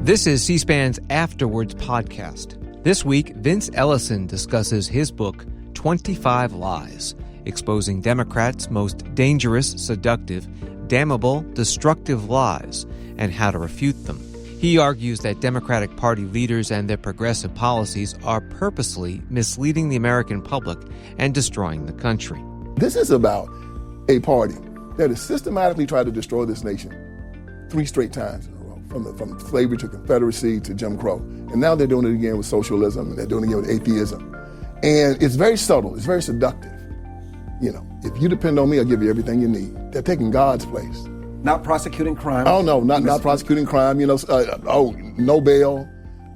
This is C-SPAN's Afterwards podcast. This week, Vince Ellison discusses his book, 25 Lies, exposing Democrats' most dangerous, seductive, damnable, destructive lies, and how to refute them. He argues that Democratic Party leaders and their progressive policies are purposely misleading the American public and destroying the country. This is about a party that has systematically tried to destroy this nation 3 straight times in a row, from slavery to Confederacy to Jim Crow. And now they're doing it again with socialism, and they're doing it again with atheism. And it's very subtle, it's very seductive. You know, if you depend on me, I'll give you everything you need. They're taking God's place. Not prosecuting crime. Oh, no, not prosecuting crime. You know, no bail,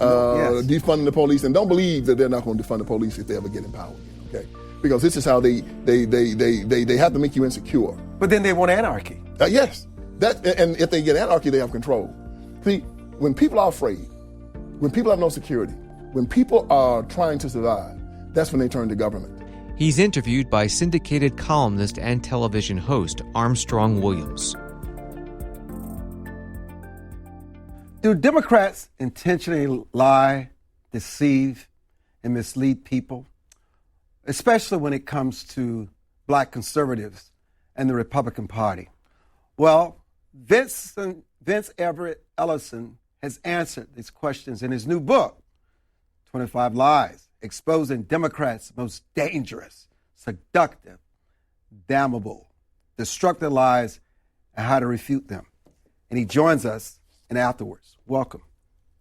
yes. Defunding the police. And don't believe that they're not going to defund the police if they ever get in power, okay? Because this is how they have to make you insecure. But then they want anarchy. Yes. And if they get anarchy, they have control. See, when people are afraid, when people have no security, when people are trying to survive, that's when they turn to government. He's interviewed by syndicated columnist and television host Armstrong Williams. Do Democrats intentionally lie, deceive, and mislead people, especially when it comes to black conservatives and the Republican Party? Well, Vince Everett Ellison has answered these questions in his new book, 25 Lies, exposing Democrats' most dangerous, seductive, damnable, destructive lies and how to refute them. And he joins us in Afterwards. Welcome.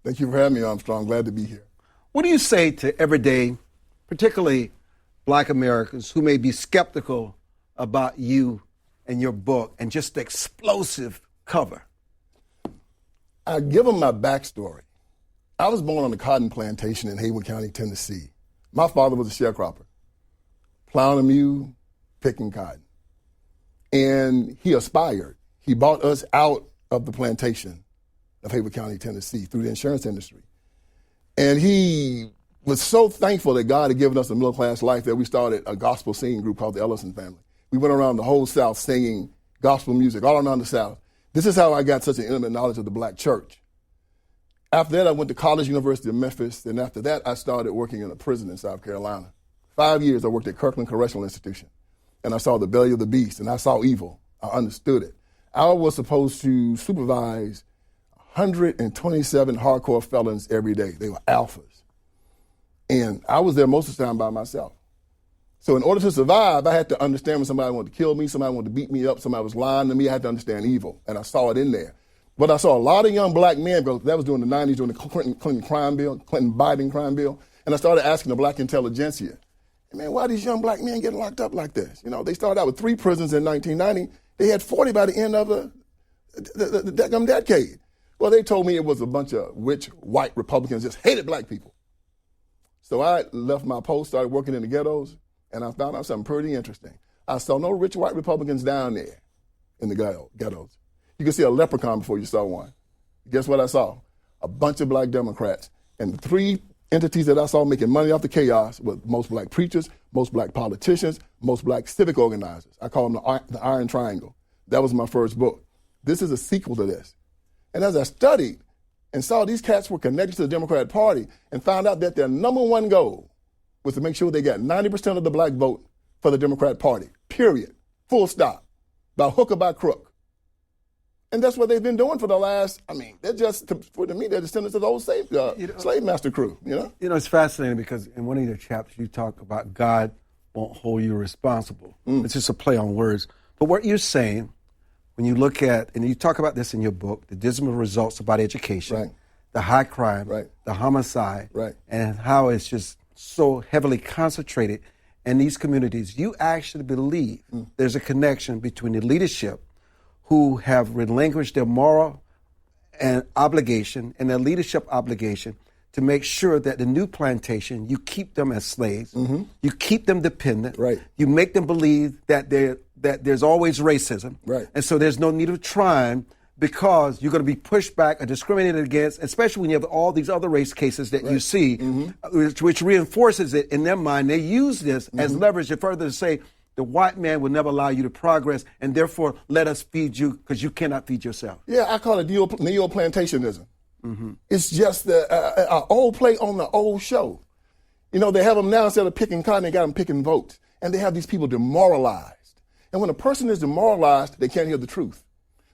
Thank you for having me, Armstrong. Glad to be here. What do you say to everyday, particularly black Americans who may be skeptical about you and your book and just the explosive cover? I give them my backstory. I was born on a cotton plantation in Haywood County, Tennessee. My father was a sharecropper, plowing a mule, picking cotton. And he aspired. He bought us out of the plantation of Haywood County, Tennessee, through the insurance industry. And he was so thankful that God had given us a middle-class life that we started a gospel singing group called the Ellison family. We went around the whole South singing gospel music all around the South. This is how I got such an intimate knowledge of the black church. After that, I went to college, University of Memphis, and after that, I started working in a prison in South Carolina. 5 years, I worked at Kirkland Correctional Institution, and I saw the belly of the beast, and I saw evil. I understood it. I was supposed to supervise 127 hardcore felons every day. They were alphas. And I was there most of the time by myself. So in order to survive, I had to understand when somebody wanted to kill me, somebody wanted to beat me up, somebody was lying to me. I had to understand evil, and I saw it in there. But I saw a lot of young black men, because that was during the 90s, during the Clinton crime bill, Clinton-Biden crime bill, and I started asking the black intelligentsia, man, why are these young black men getting locked up like this? You know, they started out with 3 prisons in 1990. They had 40 by the end of the decade. Well, they told me it was a bunch of rich white Republicans just hated black people. So I left my post, started working in the ghettos, and I found out something pretty interesting. I saw no rich white Republicans down there in the ghettos. You could see a leprechaun before you saw one. Guess what I saw? A bunch of black Democrats. And the 3 entities that I saw making money off the chaos were most black preachers, most black politicians, most black civic organizers. I call them the Iron Triangle. That was my first book. This is a sequel to this. And as I studied and saw these cats were connected to the Democratic Party and found out that their number one goal was to make sure they got 90% of the black vote for the Democratic Party, period, full stop, by hook or by crook. And that's what they've been doing for the last, they're just, to me, they're descendants of the old slave master crew, you know? You know, it's fascinating because in one of your chapters, you talk about God won't hold you responsible. It's just a play on words. But what you're saying, when you look at, and you talk about this in your book, the dismal results about education, right, the high crime, right, the homicide, right, and how it's just so heavily concentrated in these communities, you actually believe there's a connection between the leadership who have relinquished their moral and obligation and their leadership obligation to make sure that the new plantation, you keep them as slaves, you keep them dependent, right, you make them believe that there's always racism, right, and so there's no need of trying because you're going to be pushed back or discriminated against, especially when you have all these other race cases that you see, which reinforces it in their mind. They use this as leverage to further say, the white man will never allow you to progress, and therefore let us feed you because you cannot feed yourself. Yeah, I call it Neo-Plantationism. It's just an old play on the old show. You know, they have them now, instead of picking cotton, they got them picking votes. And they have these people demoralized. And when a person is demoralized, they can't hear the truth.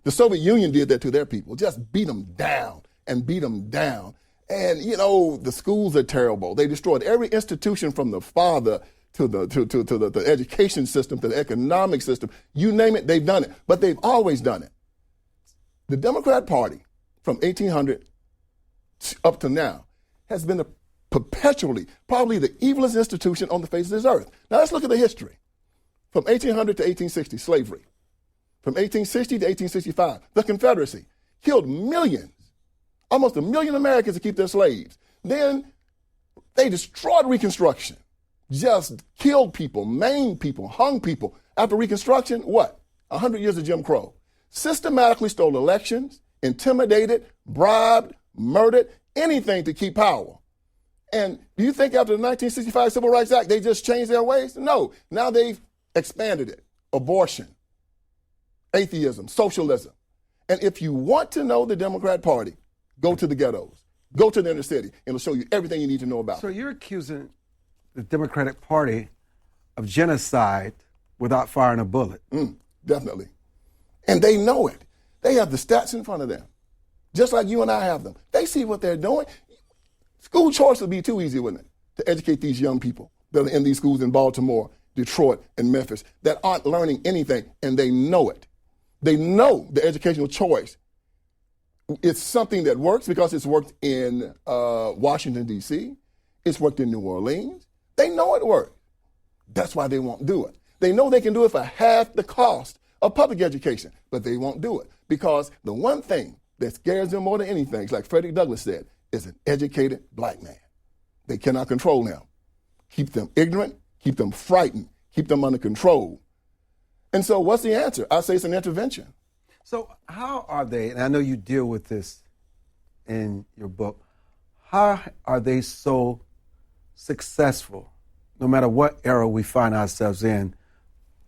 The Soviet Union did that to their people, just beat them down and beat them down. And, you know, the schools are terrible. They destroyed every institution from the father to the education system, to the economic system. You name it, they've done it. But they've always done it. The Democrat Party, from 1800 up to now, has been perpetually probably the evilest institution on the face of this earth. Now let's look at the history. From 1800 to 1860, slavery. From 1860 to 1865, the Confederacy killed millions, almost 1 million Americans to keep their slaves. Then they destroyed Reconstruction, just killed people, maimed people, hung people. After Reconstruction, what? 100 years of Jim Crow. Systematically stole elections, intimidated, bribed, murdered, anything to keep power. And do you think after the 1965 Civil Rights Act, they just changed their ways? No. Now they've expanded it. Abortion, atheism, socialism. And if you want to know the Democrat Party, go to the ghettos, go to the inner city, and it'll show you everything you need to know about. So you're accusing the Democratic Party of genocide without firing a bullet. Definitely. And they know it. They have the stats in front of them, just like you and I have them. They see what they're doing. School choice would be too easy, wouldn't it, to educate these young people that are in these schools in Baltimore, Detroit, and Memphis that aren't learning anything, and they know it. They know the educational choice. It's something that works because it's worked in Washington, D.C. It's worked in New Orleans. They know it works. That's why they won't do it. They know they can do it for half the cost of public education, but they won't do it because the one thing that scares them more than anything, like Frederick Douglass said, is an educated black man. They cannot control them. Keep them ignorant, keep them frightened, keep them under control. And so what's the answer? I say it's an intervention. So how are they, and I know you deal with this in your book, how are they so successful, no matter what era we find ourselves in,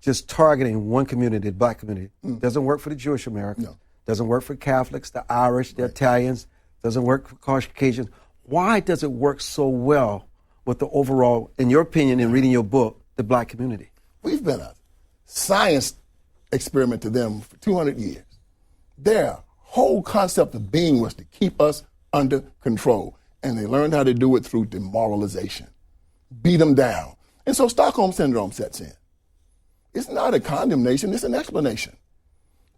just targeting one community, the black community? Doesn't work for the Jewish Americans. No. Doesn't work for Catholics, the Irish, the Italians. Doesn't work for Caucasians. Why does it work so well with the overall, in your opinion, in reading your book, the black community? We've been a science experiment to them for 200 years. Their whole concept of being was to keep us under control. And they learned how to do it through demoralization. Beat them down. And so Stockholm Syndrome sets in. It's not a condemnation, it's an explanation.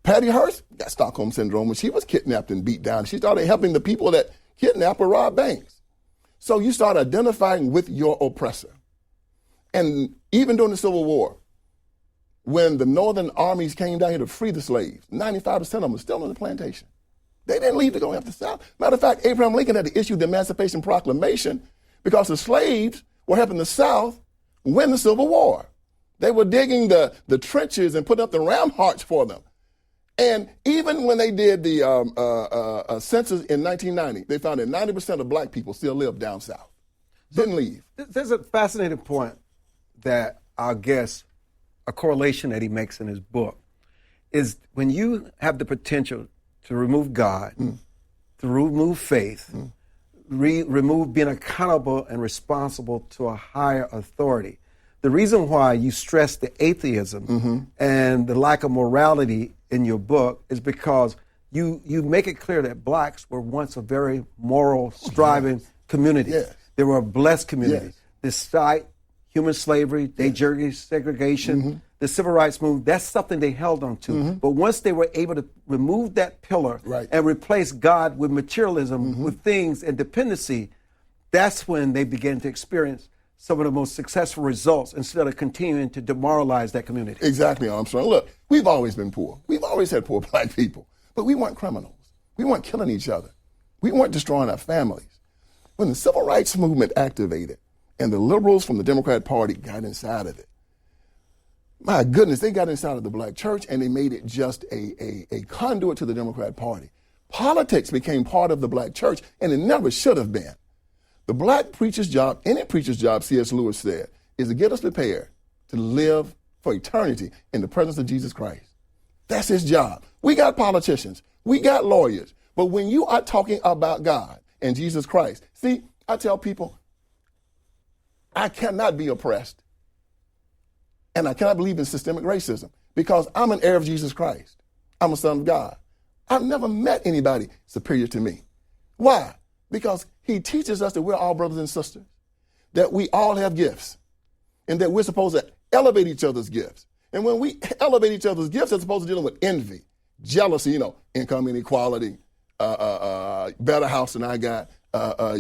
Patty Hearst got Stockholm Syndrome when she was kidnapped and beat down. She started helping the people that kidnapped or robbed banks. So you start identifying with your oppressor. And even during the Civil War, when the northern armies came down here to free the slaves, 95% of them were still on the plantation. They didn't leave to go after the South. Matter of fact, Abraham Lincoln had to issue the Emancipation Proclamation because the slaves were helping the South win the Civil War. They were digging the trenches and putting up the ramparts for them. And even when they did the census in 1990, they found that 90% of black people still live down south. Didn't leave. There's a fascinating point that I'll guess, a correlation that he makes in his book, is when you have the potential to remove God, to remove faith, remove being accountable and responsible to a higher authority. The reason why you stress the atheism and the lack of morality in your book is because you make it clear that blacks were once a very moral, striving community. Yes. They were a blessed community. Yes. Despite human slavery, de jure segregation, the civil rights movement, that's something they held on to. But once they were able to remove that pillar and replace God with materialism, with things and dependency, that's when they began to experience some of the most successful results instead of continuing to demoralize that community. Exactly, Armstrong. Look, we've always been poor. We've always had poor black people. But we weren't criminals. We weren't killing each other. We weren't destroying our families. When the civil rights movement activated and the liberals from the Democrat Party got inside of it, my goodness, they got inside of the black church and they made it just a conduit to the Democrat Party. Politics became part of the black church, and it never should have been. The black preacher's job, any preacher's job, C.S. Lewis said, is to get us prepared to live for eternity in the presence of Jesus Christ. That's his job. We got politicians. We got lawyers. But when you are talking about God and Jesus Christ, see, I tell people, I cannot be oppressed and I cannot believe in systemic racism because I'm an heir of Jesus Christ. I'm a son of God. I've never met anybody superior to me. Why? Because he teaches us that we're all brothers and sisters, that we all have gifts, and that we're supposed to elevate each other's gifts. And when we elevate each other's gifts, as opposed to dealing with envy, jealousy, income inequality, better house than I got,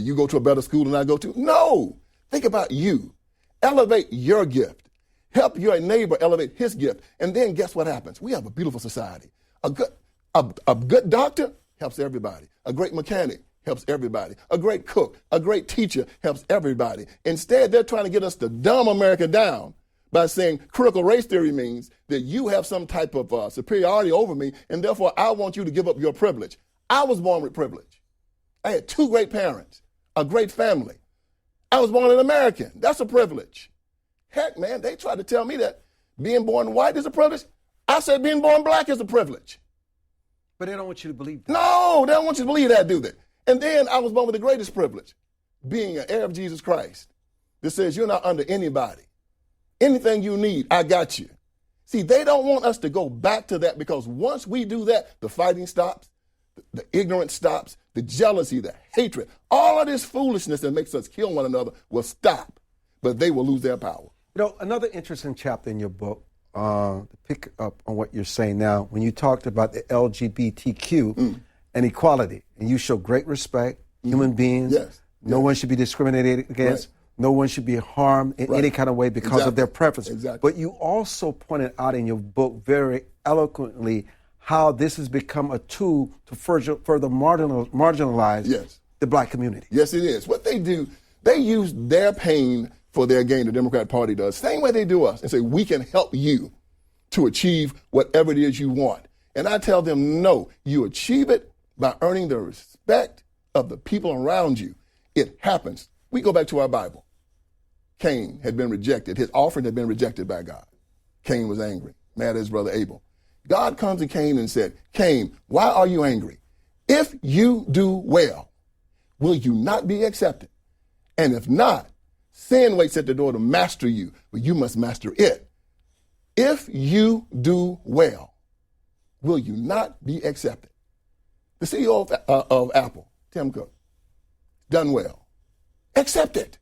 you go to a better school than I go to. No, think about you. Elevate your gift. Help your neighbor elevate his gift. And then guess what happens? We have a beautiful society. A good doctor helps everybody. A great mechanic helps everybody. A great cook, a great teacher helps everybody. Instead, they're trying to get us to dumb America down by saying critical race theory means that you have some type of superiority over me, and therefore I want you to give up your privilege. I was born with privilege. I had 2 great parents, a great family. I was born an American. That's a privilege. Heck, man, they tried to tell me that being born white is a privilege. I said being born black is a privilege. But they don't want you to believe that. No, they don't want you to believe that, do they? And then I was born with the greatest privilege, being an heir of Jesus Christ. That says you're not under anybody. Anything you need, I got you. See, they don't want us to go back to that because once we do that, the fighting stops, the ignorance stops, the jealousy, the hatred, all of this foolishness that makes us kill one another will stop, but they will lose their power. Another interesting chapter in your book, to pick up on what you're saying now, when you talked about the LGBTQ and equality, and you show great respect, human beings, no one should be discriminated against, no one should be harmed in any kind of way because of their preferences. But you also pointed out in your book very eloquently how this has become a tool to further marginalize the black community. Yes, it is. What they do, they use their pain for their gain, the Democrat Party does. Same way they do us and say, we can help you to achieve whatever it is you want. And I tell them, no, you achieve it by earning the respect of the people around you. It happens. We go back to our Bible. Cain had been rejected. His offering had been rejected by God. Cain was angry, mad at his brother Abel. God comes to Cain and said, Cain, why are you angry? If you do well, will you not be accepted? And if not, sin waits at the door to master you, but you must master it. If you do well, will you not be accepted? The CEO of Apple, Tim Cook, done well. Accept it.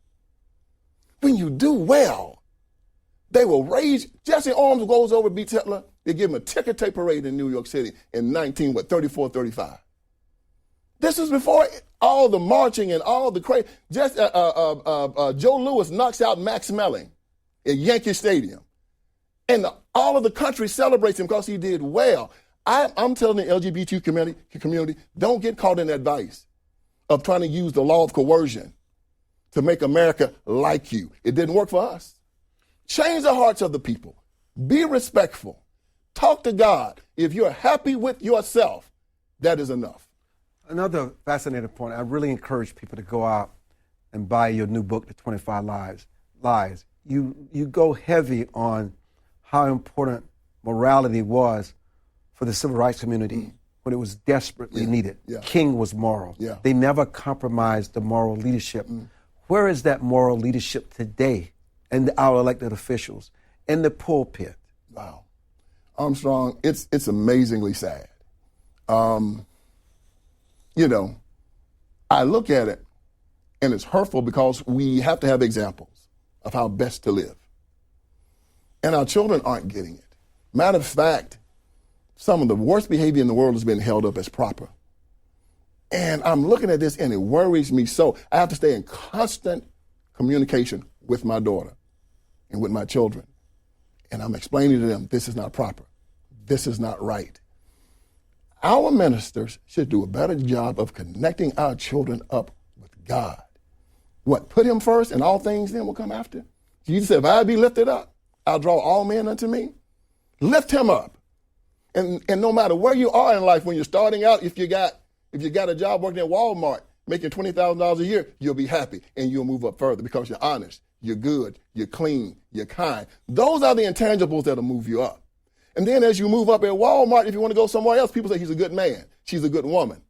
When you do well, they will raise. Jesse Owens goes over, beats Hitler. They give him a ticker tape parade in New York City in 34, 35. This is before all the marching and all the crazy. Joe Louis knocks out Max Melling at Yankee Stadium. And all of the country celebrates him because he did well. I'm telling the LGBT community, don't get caught in that vice of trying to use the law of coercion to make America like you. It didn't work for us. Change the hearts of the people. Be respectful. Talk to God. If you're happy with yourself, that is enough. Another fascinating point, I really encourage people to go out and buy your new book, The 25 Lies. You go heavy on how important morality was for the civil rights community when it was desperately needed. King was moral. They never compromised the moral leadership. Where is that moral leadership today in our elected officials, in the pulpit? Wow. Armstrong, it's amazingly sad. I look at it and it's hurtful because we have to have examples of how best to live. And our children aren't getting it. Matter of fact, some of the worst behavior in the world has been held up as proper. And I'm looking at this and it worries me so. I have to stay in constant communication with my daughter and with my children. And I'm explaining to them, this is not proper. This is not right. Our ministers should do a better job of connecting our children up with God. What, put him first and all things then will come after? Jesus said, if I be lifted up, I'll draw all men unto me. Lift him up. And no matter where you are in life, when you're starting out, if you got a job working at Walmart, making $20,000 a year, you'll be happy and you'll move up further because you're honest, you're good, you're clean, you're kind. Those are the intangibles that'll move you up. And then as you move up at Walmart, if you want to go somewhere else, people say he's a good man, she's a good woman.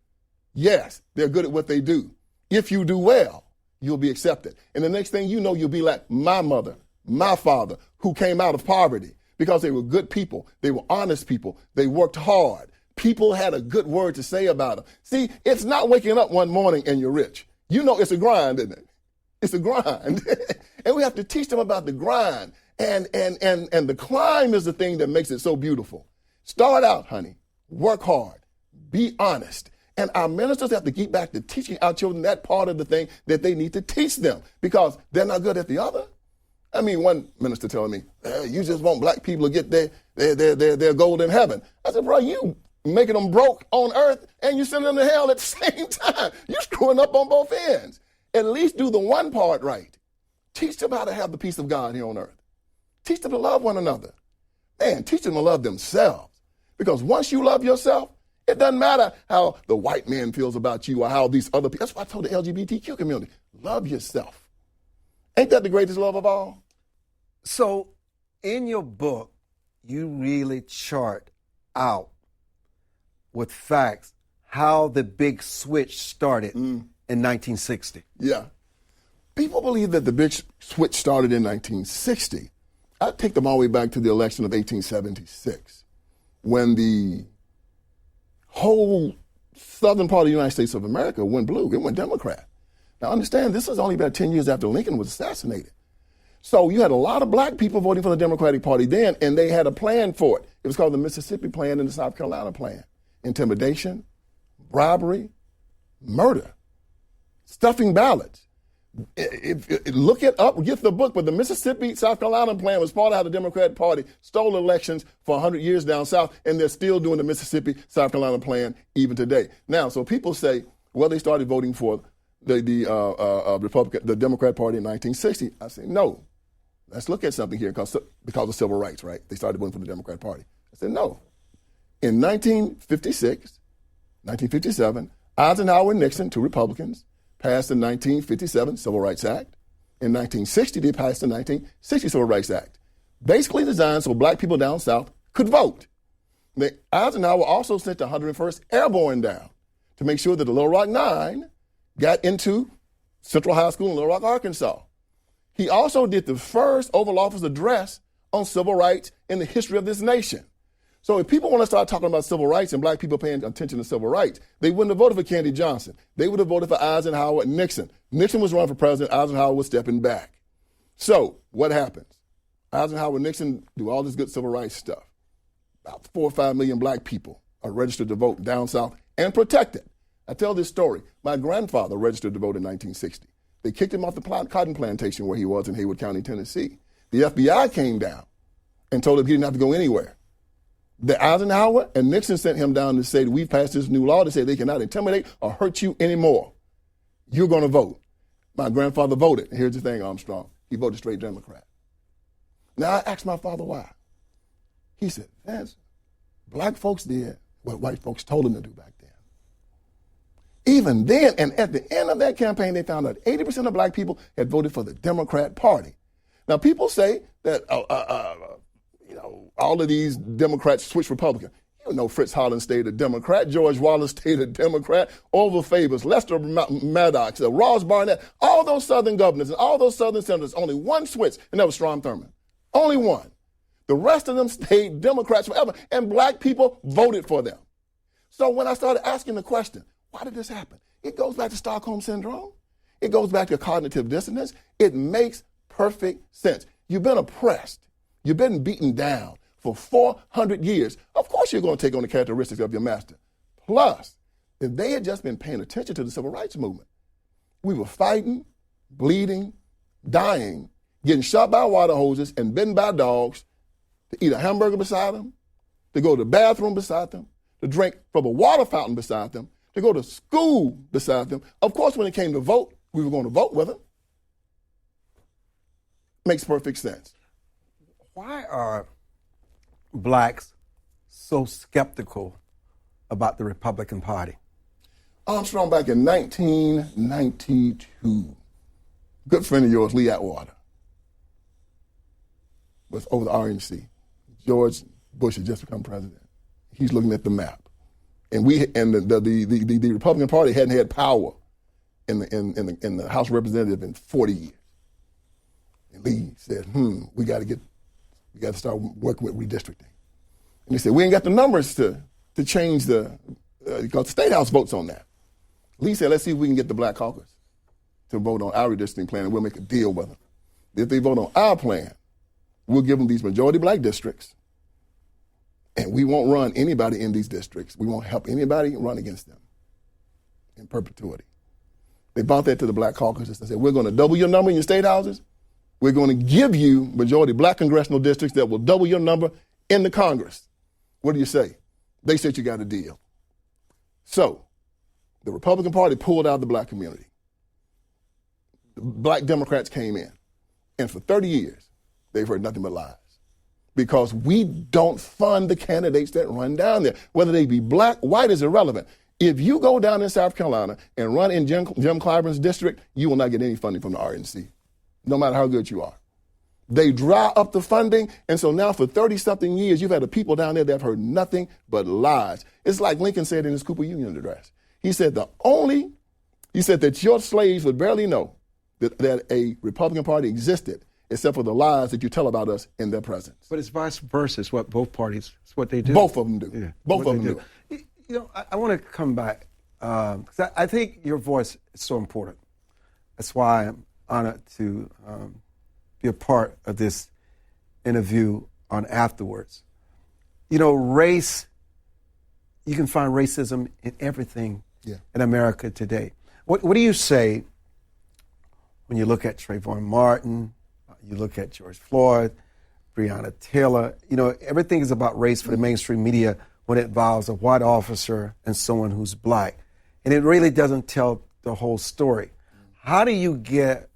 Yes, they're good at what they do. If you do well, you'll be accepted. And the next thing you know, you'll be like my mother, my father, who came out of poverty because they were good people. They were honest people. They worked hard. People had a good word to say about them. See, it's not waking up one morning and you're rich. You know it's a grind, isn't it? It's a grind. And we have to teach them about the grind. And the climb is the thing that makes it so beautiful. Start out, honey. Work hard. Be honest. And our ministers have to get back to teaching our children that part of the thing that they need to teach them because they're not good at the other. I mean, one minister telling me, you just want black people to get their gold in heaven. I said, bro, you making them broke on earth and you sending them to hell at the same time. You're screwing up on both ends. At least do the one part right. Teach them how to have the peace of God here on earth. Teach them to love one another. Man, teach them to love themselves. Because once you love yourself, it doesn't matter how the white man feels about you or how these other people. That's why I told the LGBTQ community, love yourself. Ain't that the greatest love of all? So in your book, you really chart out with facts how the big switch started in 1960. Yeah. People believe that the big switch started in 1960. I take them all the way back to the election of 1876 when the whole southern part of the United States of America went blue. It went Democrat. Now understand, this was only about 10 years after Lincoln was assassinated. So you had a lot of black people voting for the Democratic Party then, and they had a plan for it. It was called the Mississippi Plan and the South Carolina Plan. Intimidation, bribery, murder, stuffing ballots. Look it up, get the book, but the Mississippi South Carolina plan was part of how the Democratic Party stole elections for 100 years down south, and they're still doing the Mississippi South Carolina plan even today. Now, so people say, well, they started voting for the Democrat Party in 1960. I say, no, let's look at something here because of civil rights, right? They started voting for the Democratic Party. I said, no. In 1956, 1957, Eisenhower and Nixon, two Republicans, passed the 1957 Civil Rights Act. In 1960, they passed the 1960 Civil Rights Act, basically designed so black people down south could vote. Eisenhower also sent the 101st Airborne down to make sure that the Little Rock Nine got into Central High School in Little Rock, Arkansas. He also did the first Oval Office address on civil rights in the history of this nation. So if people want to start talking about civil rights and black people paying attention to civil rights, they wouldn't have voted for Kennedy Johnson. They would have voted for Eisenhower and Nixon. Nixon was running for president. Eisenhower was stepping back. So what happens? Eisenhower and Nixon do all this good civil rights stuff. About 4 or 5 million black people are registered to vote down south and protected. I tell this story. My grandfather registered to vote in 1960. They kicked him off the cotton plantation where he was in Haywood County, Tennessee. The FBI came down and told him he didn't have to go anywhere. The Eisenhower and Nixon sent him down to say, we've passed this new law to say they cannot intimidate or hurt you anymore. You're going to vote. My grandfather voted. And here's the thing, Armstrong. He voted straight Democrat. Now, I asked my father why. He said, Vance, black folks did what white folks told them to do back then. Even then, and at the end of that campaign, they found out 80% of black people had voted for the Democrat Party. Now, people say that, all of these Democrats switched Republican. You know Fritz Holland stayed a Democrat. George Wallace stayed a Democrat. Orville Favors, Lester Maddox, Ross Barnett, all those Southern governors and all those Southern senators, only one switched, and that was Strom Thurmond. Only one. The rest of them stayed Democrats forever, and black people voted for them. So when I started asking the question, why did this happen? It goes back to Stockholm Syndrome. It goes back to cognitive dissonance. It makes perfect sense. You've been oppressed. You've been beaten down for 400 years. Of course you're going to take on the characteristics of your master. Plus, if they had just been paying attention to the civil rights movement, we were fighting, bleeding, dying, getting shot by water hoses and bitten by dogs, to eat a hamburger beside them, to go to the bathroom beside them, to drink from a water fountain beside them, to go to school beside them. Of course, when it came to vote, we were going to vote with them. Makes perfect sense. Why are blacks so skeptical about the Republican Party? Armstrong, back in 1992, good friend of yours, Lee Atwater, was over the RNC. George Bush had just become president. He's looking at the map. And the Republican Party hadn't had power in the House of Representatives in 40 years. And Lee said, we got to start working with redistricting. And he said, we ain't got the numbers to change because the State House votes on that. Lee said, let's see if we can get the Black Caucus to vote on our redistricting plan, and we'll make a deal with them. If they vote on our plan, we'll give them these majority black districts, and we won't run anybody in these districts. We won't help anybody run against them in perpetuity. They brought that to the Black Caucus and said, we're going to double your number in your state houses. We're going to give you majority black congressional districts that will double your number in the Congress. What do you say? They said you got a deal. So the Republican Party pulled out the black community. The black Democrats came in. And for 30 years, they've heard nothing but lies. Because we don't fund the candidates that run down there. Whether they be black, white is irrelevant. If you go down in South Carolina and run in Jim Clyburn's district, you will not get any funding from the RNC, no matter how good you are. They dry up the funding, and so now for 30-something years, you've had the people down there that have heard nothing but lies. It's like Lincoln said in his Cooper Union address. He said that your slaves would barely know that a Republican Party existed, except for the lies that you tell about us in their presence. But it's vice versa. It's what both parties, it's what they do. Both of them do. Yeah, both of them do. You know, I want to come back, because I think your voice is so important. That's why I'm honored to be a part of this interview on Afterwards. You know, race, you can find racism in everything in America today. What do you say when you look at Trayvon Martin, you look at George Floyd, Breonna Taylor? You know, everything is about race for the mainstream media when it involves a white officer and someone who's black. And it really doesn't tell the whole story. How do you get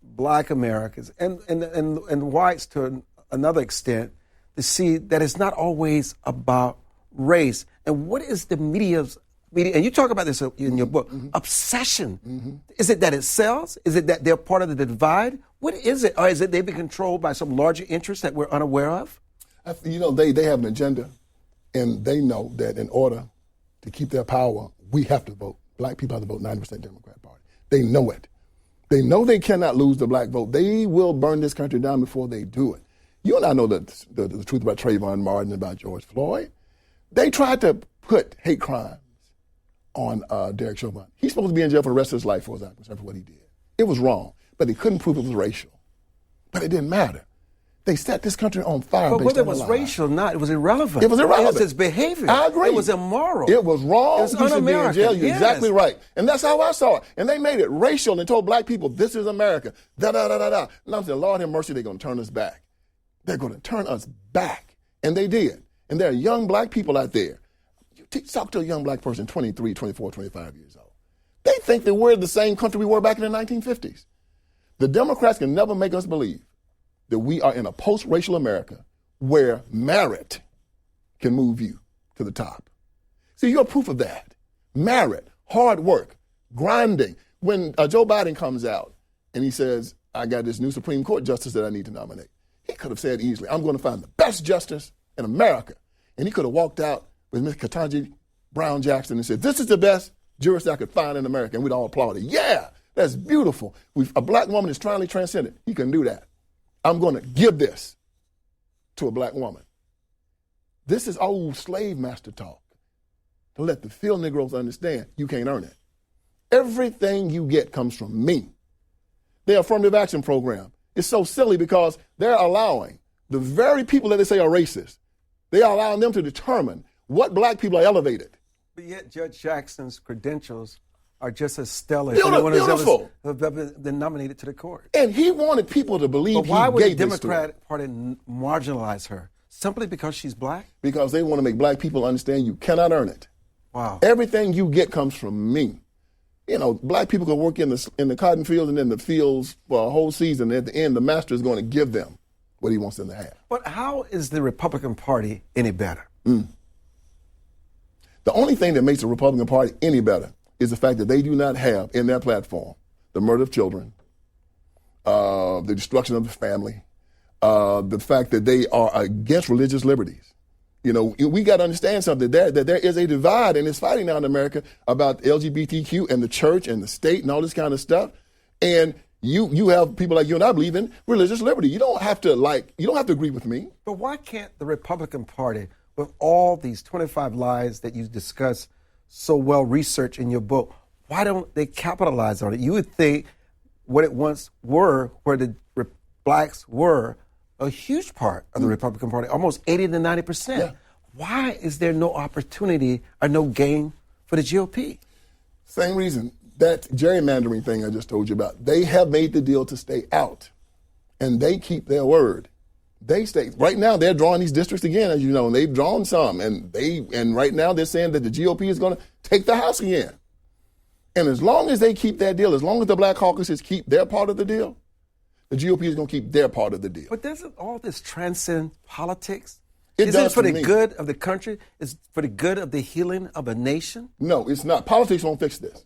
black Americans and whites to another extent to see that it's not always about race? And what is the media's, and you talk about this in your book, obsession? Is it that it sells? Is it that they're part of the divide? What is it? Or is it they've been controlled by some larger interest that we're unaware of? You know, they have an agenda, and they know that in order to keep their power, we have to vote. Black people have to vote 90% Democrat Party. They know it. They know they cannot lose the black vote. They will burn this country down before they do it. You and I know the truth about Trayvon Martin and about George Floyd. They tried to put hate crimes on Derek Chauvin. He's supposed to be in jail for the rest of his life for what he did. It was wrong, but they couldn't prove it was racial. But it didn't matter. They set this country on fire. But whether it was racial or not, it was irrelevant. It was irrelevant. It was his behavior. I agree. It was immoral. It was wrong. It was he should be in jail. You're exactly Yes. right. And that's how I saw it. And they made it racial and told black people, this is America. Da-da-da-da-da. And I'm saying, Lord have mercy, they're going to turn us back. They're going to turn us back. And they did. And there are young black people out there. You talk to a young black person, 23, 24, 25 years old. They think that we're the same country we were back in the 1950s. The Democrats can never make us believe that we are in a post-racial America where merit can move you to the top. See, you're proof of that. Merit, hard work, grinding. When Joe Biden comes out and he says, I got this new Supreme Court justice that I need to nominate, he could have said easily, I'm going to find the best justice in America. And he could have walked out with Ms. Ketanji Brown Jackson and said, this is the best jurist I could find in America. And we'd all applaud it. Yeah, that's beautiful. A black woman is trying to transcend it. He can do that. I'm going to give this to a black woman. This is old slave master talk. To let the field Negroes understand you can't earn it. Everything you get comes from me. Their affirmative action program is so silly because they're allowing the very people that they say are racist, they are allowing them to determine what black people are elevated. But yet Judge Jackson's credentials are just as stellar Beautiful. as anyone who's ever been nominated to the court. And he wanted people to believe but why would the this to them. Democratic Party marginalize her? Simply because she's black? Because they want to make black people understand you cannot earn it. Wow. Everything you get comes from me. You know, black people can work in the cotton fields and in the fields for a whole season. And at the end, the master is going to give them what he wants them to have. But how is the Republican Party any better? The only thing that makes the Republican Party any better is the fact that they do not have in their platform the murder of children, the destruction of the family, the fact that they are against religious liberties. You know, we got to understand something that there is a divide, and it's fighting now in America about LGBTQ and the church and the state and all this kind of stuff. And you have people like you and I believe in religious liberty. You don't have to agree with me. But why can't the Republican Party, with all these 25 lies that you discuss so well researched in your book, why don't they capitalize on it? You would think what it once were, where the blacks were a huge part of the Republican Party, almost 80 to 90%. Yeah. Why is there no opportunity or no gain for the GOP? Same reason. That gerrymandering thing I just told you about, they have made the deal to stay out, and they keep their word. They stay. Right now, they're drawing these districts again, as you know, and they've drawn some, and right now they're saying that the GOP is going to take the House again. And as long as they keep that deal, as long as the Black caucuses keep their part of the deal, the GOP is going to keep their part of the deal. But doesn't all this transcend politics? Isn't it for the good of the country? Is for the good of the healing of a nation? No, it's not. Politics won't fix this.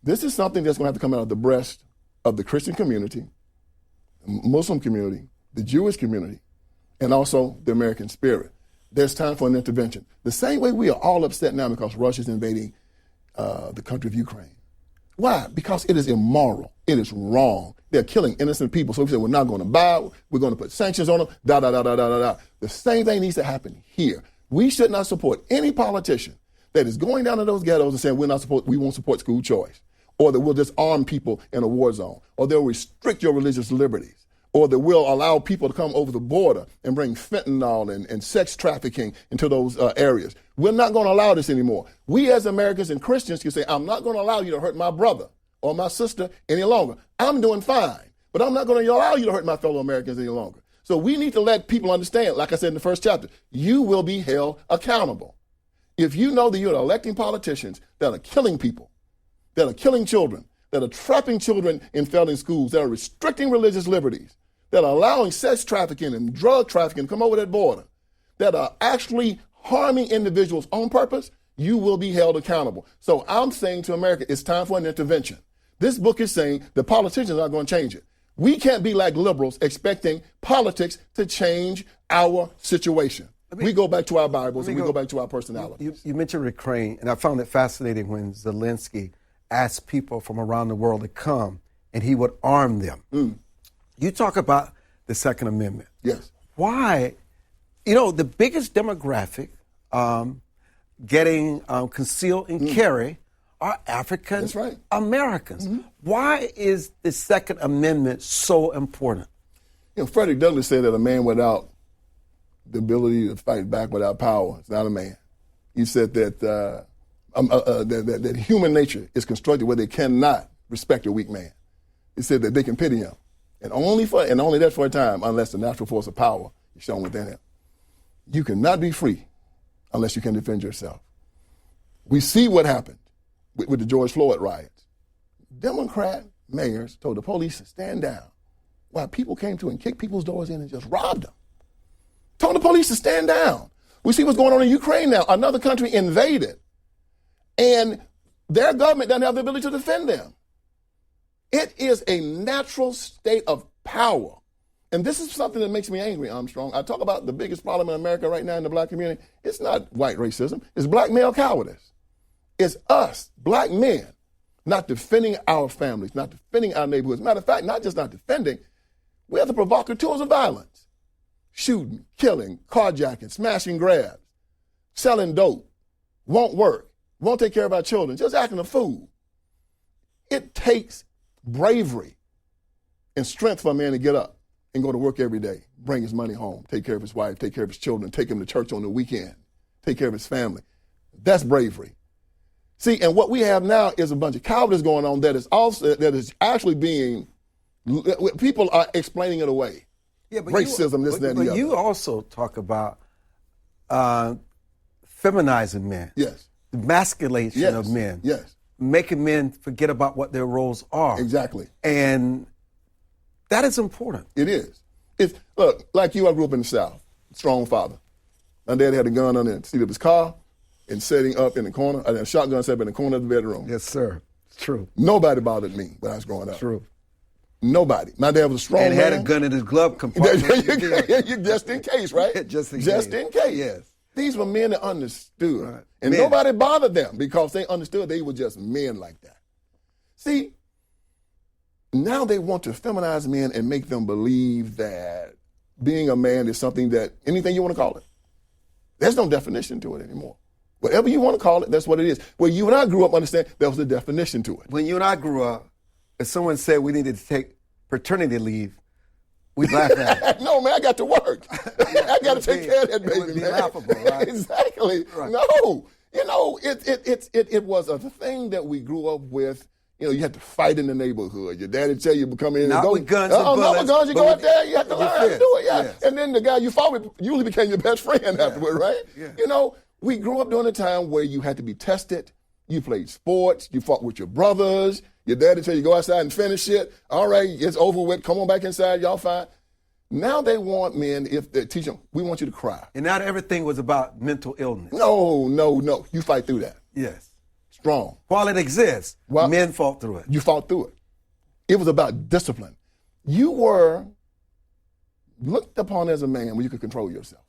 This is something that's going to have to come out of the breast of the Christian community, the Muslim community, the Jewish community, and also the American spirit. There's time for an intervention. The same way we are all upset now because Russia's invading the country of Ukraine. Why? Because it is immoral. It is wrong. They're killing innocent people. So we say we're not going to buy, we're going to put sanctions on them, da-da-da-da-da-da-da. The same thing needs to happen here. We should not support any politician that is going down to those ghettos and saying we won't support school choice, or that we'll just arm people in a war zone, or they'll restrict your religious liberties, or that we'll allow people to come over the border and bring fentanyl and sex trafficking into those areas. We're not going to allow this anymore. We as Americans and Christians can say, I'm not going to allow you to hurt my brother or my sister any longer. I'm doing fine, but I'm not going to allow you to hurt my fellow Americans any longer. So we need to let people understand, like I said in the first chapter, you will be held accountable. If you know that you're electing politicians that are killing people, that are killing children, that are trapping children in failing schools, that are restricting religious liberties, that are allowing sex trafficking and drug trafficking to come over that border, that are actually harming individuals on purpose, you will be held accountable. So I'm saying to America, it's time for an intervention. This book is saying the politicians are going to change it. We can't be like liberals expecting politics to change our situation. We go back to our Bibles and we go back to our personalities. You mentioned Ukraine, and I found it fascinating when Zelensky asked people from around the world to come, and he would arm them. You talk about the Second Amendment. Yes. Why? You know, the biggest demographic getting conceal and carry are African Americans. Why is the Second Amendment so important? You know, Frederick Douglass said that a man without the ability to fight back without power is not a man. He said that that human nature is constructed where they cannot respect a weak man. He said that they can pity him, and only that for a time, unless the natural force of power is shown within him. You cannot be free unless you can defend yourself. We see what happened with the George Floyd riots. Democrat mayors told the police to stand down while people came to and kicked people's doors in and just robbed them. Told the police to stand down. We see what's going on in Ukraine now. Another country invaded, and their government doesn't have the ability to defend them. It is a natural state of power. And this is something that makes me angry, Armstrong. I talk about the biggest problem in America right now in the black community. It's not white racism. It's black male cowardice. It's us, black men, not defending our families, not defending our neighborhoods. Matter of fact, not just not defending, we are the provocateurs of violence. Shooting, killing, carjacking, smashing grabs, selling dope, won't work, won't take care of our children, just acting a fool. It takes bravery and strength for a man to get up and go to work every day, bring his money home, take care of his wife, take care of his children, take him to church on the weekend, take care of his family. That's bravery. See, and what we have now is a bunch of cowardice going on that is actually being, people are explaining it away. Yeah, but racism, this, that, and the other. But you also talk about feminizing men. Yes. The masculation of men. Yes. Making men forget about what their roles are. Exactly. And that is important. It is. Look, like you, I grew up in the South. Strong father. My dad had a gun on the seat of his car and setting up in the corner. I had a shotgun set up in the corner of the bedroom. Yes, sir. It's true. Nobody bothered me when I was growing up. True. Nobody. My dad was a strong man. And had a gun in his glove compartment. Just in case, right? Just in case. Just in case. Yes. These were men that understood. Right. And Men. nobody bothered them because they understood they were just men like that. See, now they want to feminize men and make them believe that being a man is something that, anything you want to call it. There's no definition to it anymore. Whatever you want to call it, that's what it is. Where you and I grew up, understand there was a definition to it. When you and I grew up, if someone said we needed to take paternity leave, we'd laugh at it. No, man, I got to work. I got to take care of that baby, it would be man. laughable, right? Exactly. Right. No, you know, it was a thing that we grew up with. You know, you had to fight in the neighborhood. Your daddy tell you to come in and Not go. with guns and Not bullets, with guns. You but go with out there. You have to your learn how to fist. do it. Yeah. Yes. And then the guy you fought with usually became your best friend afterward, right? Yeah. You know, we grew up during a time where you had to be tested. You played sports. You fought with your brothers. Your daddy tell you go outside and finish it. All right, it's over with. Come on back inside. Y'all fine. Now they want men, if they teach them, we want you to cry. And not everything was about mental illness. No. You fight through that. Yes. Strong. While it exists, men fought through it. You fought through it. It was about discipline. You were looked upon as a man when you could control yourself.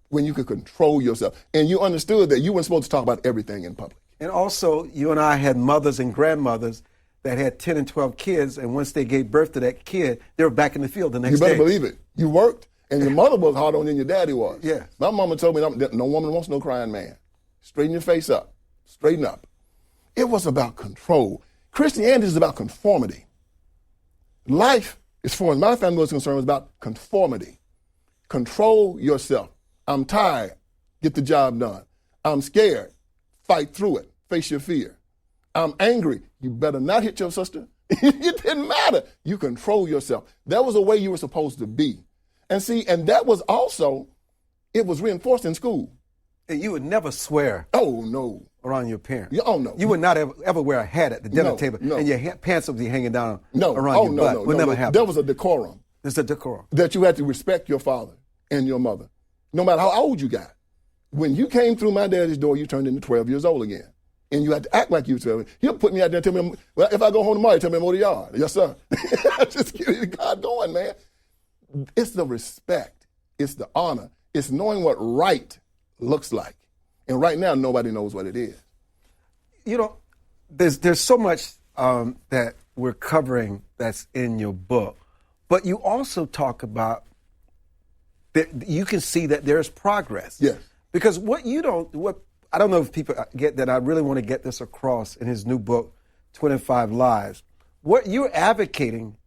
When you could control yourself. And you understood that you weren't supposed to talk about everything in public. And also, you and I had mothers and grandmothers that had 10 and 12 kids, and once they gave birth to that kid, they were back in the field the next day. You better believe it. You worked, and your mother was harder on you than your daddy was. Yes. My mama told me that no woman wants no crying man. Straighten your face up. Straighten up. It was about control. Christianity is about conformity. Life, as far as my family was concerned, was about conformity. Control yourself. I'm tired. Get the job done. I'm scared. Fight through it. Face your fear. I'm angry. You better not hit your sister. It didn't matter. You control yourself. That was the way you were supposed to be. And see, and that was also, it was reinforced in school. And you would never swear Oh, no. around your parents. Yeah, oh, no. You would not ever wear a hat at the dinner table, no. and your pants would be hanging down No. around Oh, your no, butt. no. Would never happen. There was a decorum It's a decorum. that you had to respect your father and your mother, no matter how old you got. When you came through my daddy's door, you turned into 12 years old again. And you had to act like you were 12. He'll put me out there and tell me, well, if I go home tomorrow, tell me I'm over the yard. Yes, sir. Just keep God going, man. It's the respect. It's the honor. It's knowing what right looks like. And right now, nobody knows what it is. You know, there's so much that we're covering that's in your book, but you also talk about that you can see that there's progress. Yes. Because what I don't know if people get that. I really want to get this across in his new book, 25 Lies. What you're advocating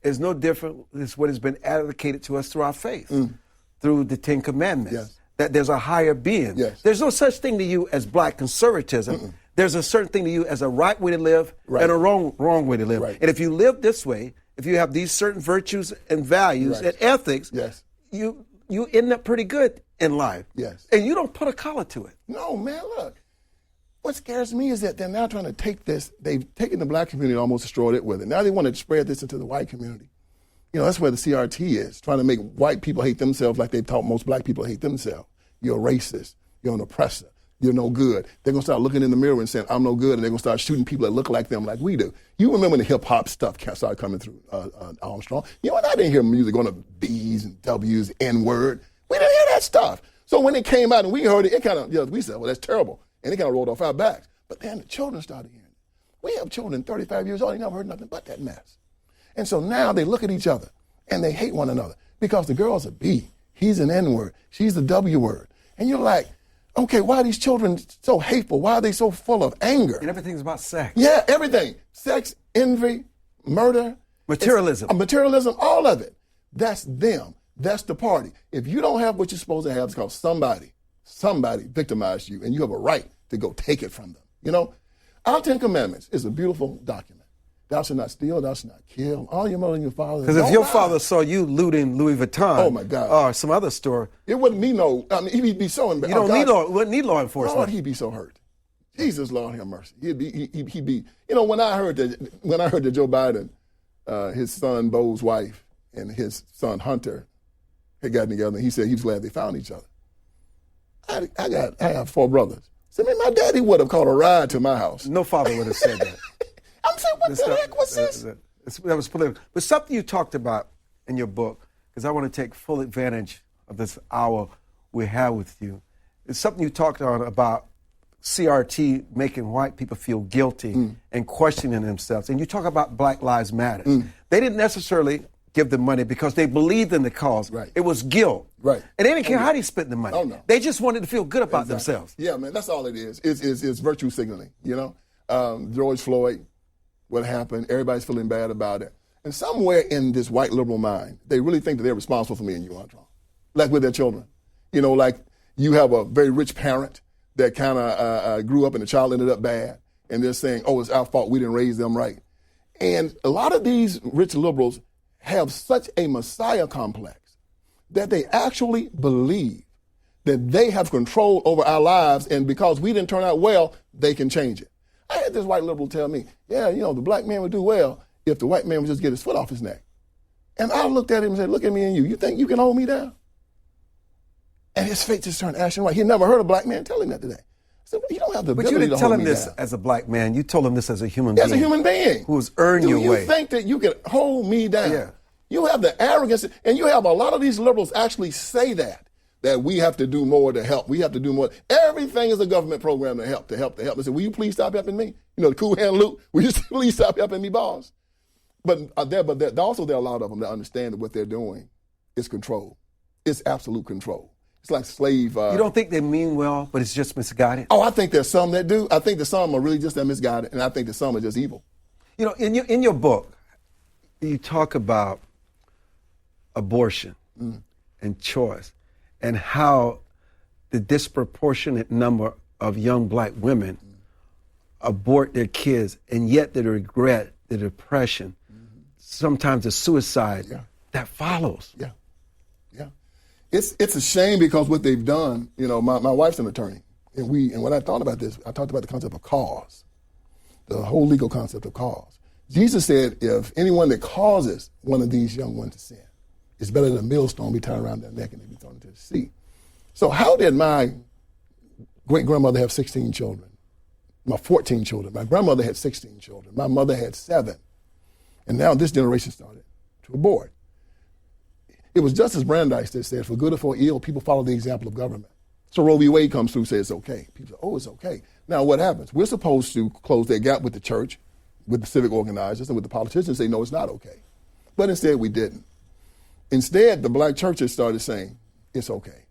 is no different than what has been advocated to us through our faith, through the Ten Commandments. Yes. That there's a higher being. Yes. There's no such thing to you as black conservatism. There's a certain thing to you as a right way to live Right. and a wrong way to live. Right. And if you live this way, if you have these certain virtues and values Right. and ethics, Yes. you end up pretty good in life. Yes. And you don't put a collar to it. No, man, look. What scares me is that they're now trying to take this, they've taken the black community and almost destroyed it with it. Now they want to spread this into the white community. You know, that's where the CRT is, trying to make white people hate themselves like they've taught most black people hate themselves. You're a racist. You're an oppressor. You're no good. They're going to start looking in the mirror and saying, I'm no good, and they're going to start shooting people that look like them like we do. You remember when the hip-hop stuff started coming through Armstrong. You know what? I didn't hear music on the B's and W's, N-word. We didn't hear that stuff. So when it came out and we heard it, it kind of, we said, well, that's terrible. And it kind of rolled off our backs. But then the children started hearing it. We have children 35 years old, they never heard nothing but that mess. And so now they look at each other and they hate one another because the girl's a B. He's an N-word. She's the W word. And you're like, okay, why are these children so hateful? Why are they so full of anger? And everything's about sex. Yeah, everything. Sex, envy, murder. Materialism. Materialism, all of it. That's them. That's the party. If you don't have what you're supposed to have, it's because somebody victimized you, and you have a right to go take it from them. You know, our 10 Commandments is a beautiful document. Thou shalt not steal, thou shalt not kill, honor your mother and your father. Because if your father saw you looting Louis Vuitton, oh my God, or some other store, it wouldn't need no. I mean, he'd be so embarrassed. You wouldn't need law enforcement. Lord, he'd be so hurt. Jesus, Lord, have mercy. He'd be. You know, when I heard that Joe Biden, his son Bo's wife and his son Hunter had gotten together, and he said he was glad they found each other. I have 4 brothers. So, man, my daddy would have called a ride to my house. No father would have said that. I'm saying, what the heck was this? That was political. But something you talked about in your book, because I want to take full advantage of this hour we have with you, It's something you talked on about CRT making white people feel guilty and questioning themselves. And you talk about Black Lives Matter. They didn't necessarily give the money because they believed in the cause. Right. It was guilt. Right. And they didn't care how they spent the money. Oh, no. They just wanted to feel good about themselves. Yeah, man, that's all it is. It's virtue signaling, you know? George Floyd, what happened, everybody's feeling bad about it. And somewhere in this white liberal mind, they really think that they're responsible for me and you, Armstrong. Like with their children. You know, like you have a very rich parent that kind of grew up and the child ended up bad. And they're saying, oh, it's our fault, we didn't raise them right. And a lot of these rich liberals have such a messiah complex that they actually believe that they have control over our lives, and because we didn't turn out well, they can change it. I had this white liberal tell me, yeah, you know, the black man would do well if the white man would just get his foot off his neck. And I looked at him and said, look at me and you think you can hold me down? And his face just turned ashen white. He never heard a black man tell him that today. I said, well, you don't have the ability to hold me down. But you didn't tell him this as a black man. You told him this as a human being. As a human being. Who's earned your way. Do you think that you can hold me down? Yeah. You have the arrogance, and you have a lot of these liberals actually say that we have to do more to help. We have to do more. Everything is a government program to help. They say, will you please stop helping me? You know, the cool hand Luke, will you please stop helping me, boss? But there are a lot of them that understand that what they're doing is control. It's absolute control. It's like slave. You don't think they mean well, but it's just misguided? Oh, I think there's some that do. I think that some are really just that misguided, and I think that some are just evil. You know, in your book, you talk about abortion and choice and how the disproportionate number of young black women abort their kids, and yet the regret, the depression, sometimes the suicide that follows. Yeah. It's a shame because what they've done, you know, my wife's an attorney, and when I thought about this, I talked about the concept of cause, the whole legal concept of cause. Jesus said, if anyone that causes one of these young ones to sin, it's better than a millstone be tied around their neck and they be thrown into the sea. So how did my great-grandmother have 16 children? My 14 children. My grandmother had 16 children. My mother had 7. And now this generation started to abort. It was Justice Brandeis that said, for good or for ill, people follow the example of government. So Roe v. Wade comes through, says it's okay. People say, oh, it's okay. Now what happens? We're supposed to close that gap with the church, with the civic organizers, and with the politicians, say, no, it's not okay. But instead, we didn't. Instead, the black churches started saying, it's okay.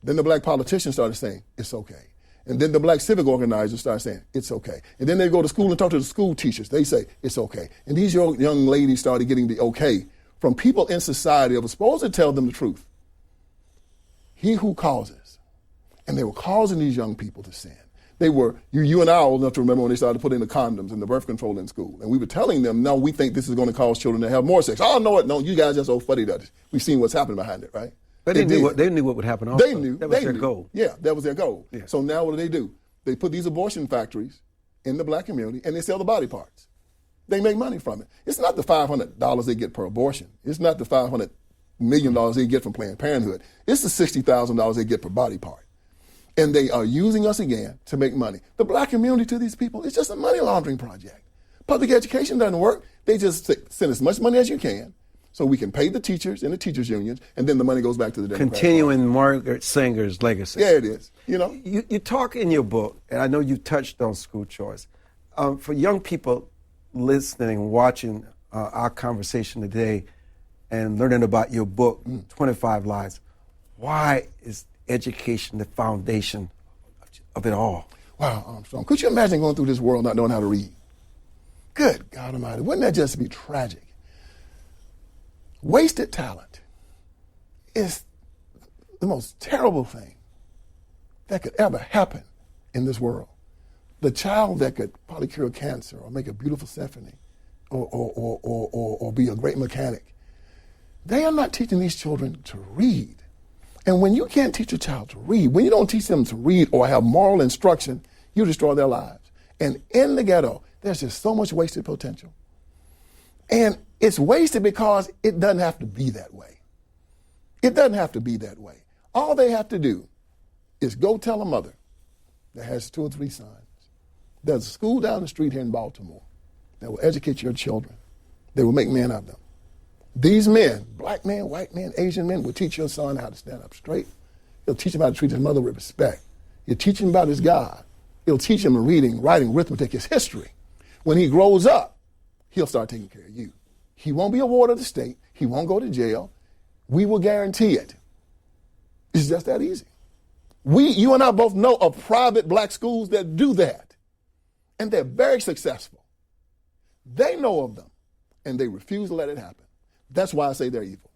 Then the black politicians started saying, it's okay. And then the black civic organizers started saying, it's okay. And then they go to school and talk to the school teachers. They say, it's okay. And these young ladies started getting the okay from people in society that were supposed to tell them the truth. He who causes. And they were causing these young people to sin. They were, you and I are old enough to remember when they started putting the condoms and the birth control in school. And we were telling them, no, we think this is going to cause children to have more sex. Oh, no, you guys just old fuddy-duddies. We've seen what's happening behind it, right? But they knew what would happen also. They knew. That was their goal. Yeah, that was their goal. Yeah. So now what do? They put these abortion factories in the black community and they sell the body parts. They make money from it. It's not the $500 they get per abortion. It's not the $500 million they get from Planned Parenthood. It's the $60,000 they get per body part. And they are using us again to make money. The black community to these people is just a money laundering project. Public education doesn't work. They just send as much money as you can so we can pay the teachers and the teachers' unions, and then the money goes back to the Democratic Continuing Party. Margaret Sanger's legacy. Yeah, it is. You know? You talk in your book, and I know you touched on school choice. For young people listening, watching our conversation today and learning about your book, 25 Lies, why is education the foundation of it all? Wow, Armstrong. Could you imagine going through this world not knowing how to read? Good God Almighty. Wouldn't that just be tragic? Wasted talent is the most terrible thing that could ever happen in this world. The child that could probably cure cancer or make a beautiful symphony or be a great mechanic, they are not teaching these children to read. And when you can't teach a child to read, when you don't teach them to read or have moral instruction, you destroy their lives. And in the ghetto, there's just so much wasted potential. And it's wasted because it doesn't have to be that way. It doesn't have to be that way. All they have to do is go tell a mother that has 2 or 3 sons. There's a school down the street here in Baltimore that will educate your children. They will make men of them. These men, black men, white men, Asian men, will teach your son how to stand up straight. They'll teach him how to treat his mother with respect. You teach him about his God. It'll teach him reading, writing, arithmetic, his history. When he grows up, he'll start taking care of you. He won't be a ward of the state. He won't go to jail. We will guarantee it. It's just that easy. You and I both know of private black schools that do that, and they're very successful. They know of them, and they refuse to let it happen. That's why I say they're evil.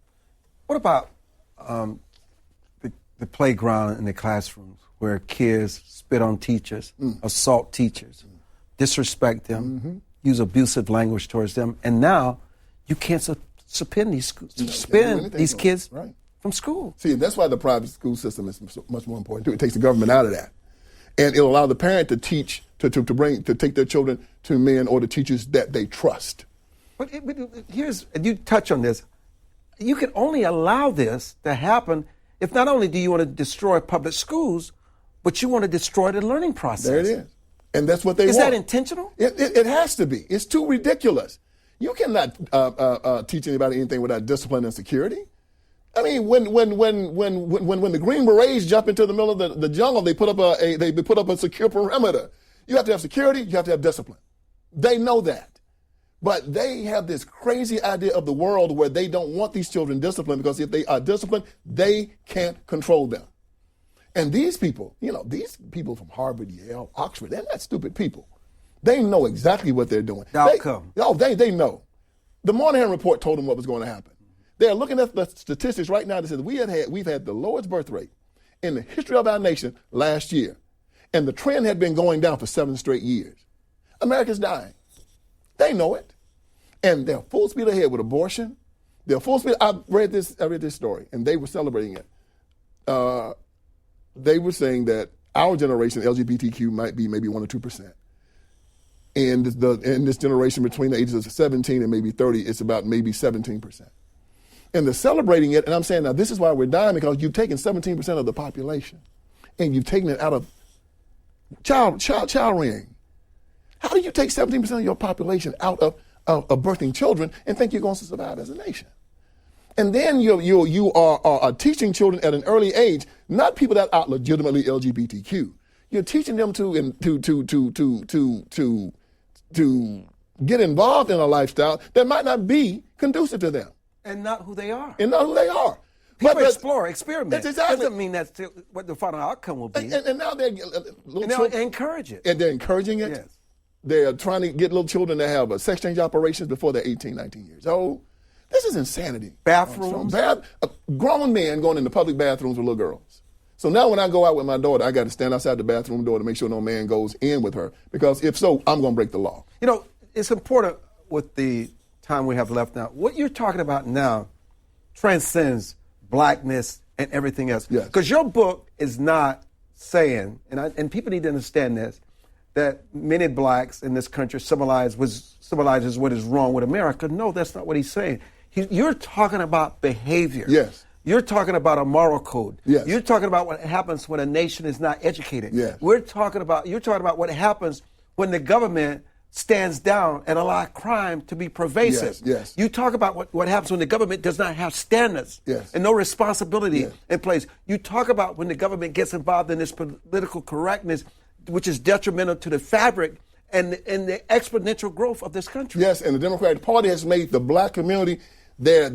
What about the playground and the classrooms where kids spit on teachers, assault teachers, disrespect them, use abusive language towards them, and now you can't suspend these kids from school? See, that's why the private school system is much more important too. It takes the government out of that, and it'll allow the parent to teach to take their children to men or the teachers that they trust. But you touch on this. You can only allow this to happen if not only do you want to destroy public schools, but you want to destroy the learning process. There it is. And that's what they want. Is that intentional? It has to be. It's too ridiculous. You cannot teach anybody anything without discipline and security. I mean, when the Green Berets jump into the middle of the jungle, they put up a secure perimeter. You have to have security. You have to have discipline. They know that. But they have this crazy idea of the world where they don't want these children disciplined, because if they are disciplined, they can't control them. And these people from Harvard, Yale, Oxford, they're not stupid people. They know exactly what they're doing. The outcome. They know. The Moynihan report told them what was going to happen. They're looking at the statistics right now that says we've had the lowest birth rate in the history of our nation last year. And the trend had been going down for 7 straight years. America's dying. They know it. And they're full speed ahead with abortion. They're full speed. I read this story, and they were celebrating it. They were saying that our generation, LGBTQ, might be maybe 1 or 2%. And in this generation between the ages of 17 and maybe 30, it's about maybe 17%. And they're celebrating it, and I'm saying, now this is why we're dying, because you've taken 17% of the population, and you've taken it out of child rearing. How do you take 17% of your population out of birthing children and think you're going to survive as a nation? And then you are teaching children at an early age, not people that are legitimately LGBTQ. You're teaching them to get involved in a lifestyle that might not be conducive to them. And not who they are. People explore, experiment. Exactly. Doesn't mean that's what the final outcome will be. And now they're encourage it. And they're encouraging it. Yes. They're trying to get little children to have sex change operations before they're 18, 19 years old. This is insanity. Bathrooms. Grown men going into public bathrooms with little girls. So now when I go out with my daughter, I got to stand outside the bathroom door to make sure no man goes in with her, because if so, I'm going to break the law. It's important with the time we have left now. What you're talking about now transcends blackness and everything else. Yes. Because your book is not saying, and people need to understand this, that many blacks in this country symbolizes what is wrong with America. No, that's not what he's saying. You're talking about behavior. Yes. You're talking about a moral code. Yes. You're talking about what happens when a nation is not educated. Yes. You're talking about what happens when the government stands down and allow crime to be pervasive. Yes. You talk about what happens when the government does not have standards and no responsibility in place. You talk about when the government gets involved in this political correctness, which is detrimental to the fabric and the exponential growth of this country. Yes, and the Democratic Party has made the black community their